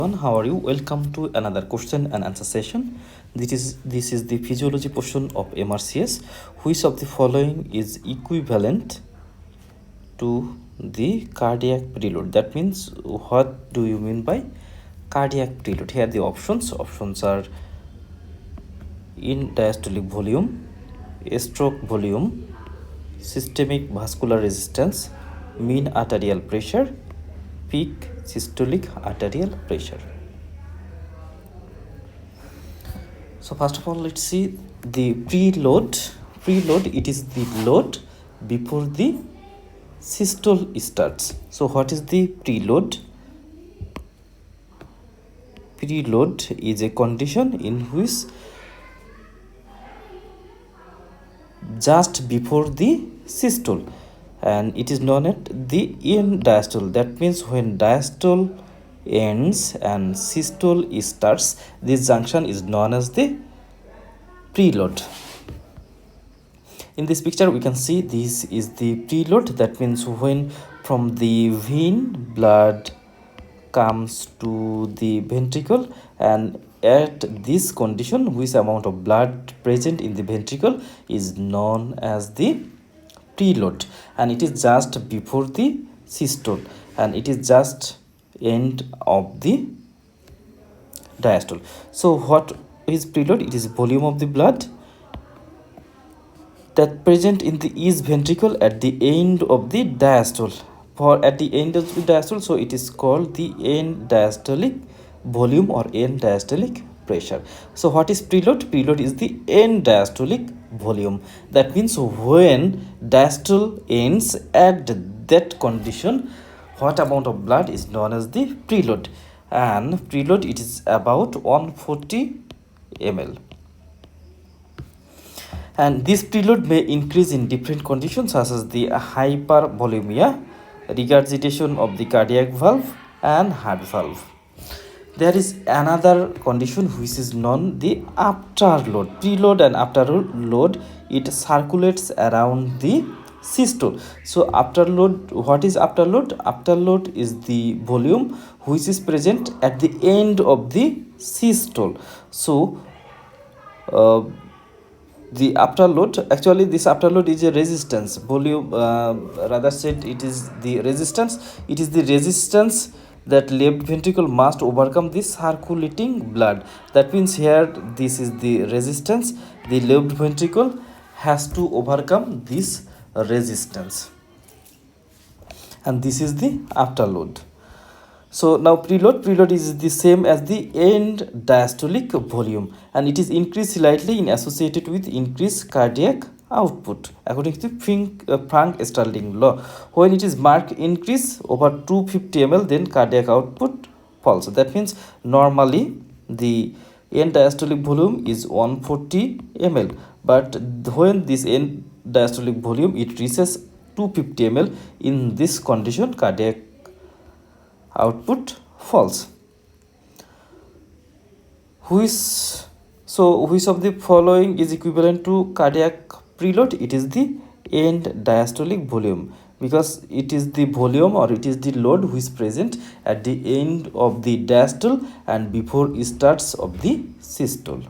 How are you? Welcome to another question and answer session. This is the physiology portion of MRCS. Which of the following is equivalent to the cardiac preload? That means, what do you mean by cardiac preload? Here are the options. Options are in diastolic volume, stroke volume, systemic vascular resistance, mean arterial pressure, peak systolic arterial pressure. So first of all, let's see the preload. Preload, it is the load before the systole starts. So what is the preload? Preload is a condition in which just before the systole, and it is known as the end diastole. That means when diastole ends and systole starts, this junction is known as the preload. In this picture we can see this is the preload. That means when from the vein blood comes to the ventricle, and at this condition which amount of blood present in the ventricle is known as the preload, and it is just before the systole, and it is just end of the diastole. So what is preload? It is volume of the blood that present in the east ventricle at the end of the diastole. For at the end of the diastole, so it is called the end diastolic volume or end diastolic pressure. So what is preload? Preload is the end diastolic volume. That means when diastole ends, at that condition, what amount of blood is known as the preload, and preload it is about 140 ml. And this preload may increase in different conditions such as the hypervolemia, regurgitation of the cardiac valve, and heart valve. There is another condition which is known the afterload. Preload and afterload, it circulates around the systole. So afterload, what is afterload? Afterload is the volume which is present at the end of the systole. So the afterload, actually this afterload is a resistance volume, rather said it is the resistance. It is the resistance that left ventricle must overcome this circulating blood. That means here this is the resistance the left ventricle has to overcome this resistance, and this is the afterload. So now preload is the same as the end diastolic volume, and it is increased slightly in associated with increased cardiac output according to Frank Starling law. When it is marked increase over 250 ml, then cardiac output falls. So that means normally the end diastolic volume is 140 ml, but when this end diastolic volume it reaches 250 ml, in this condition cardiac output falls. Which of the following is equivalent to cardiac preload? It is the end diastolic volume, because it is the volume or it is the load which is present at the end of the diastole and before it starts of the systole.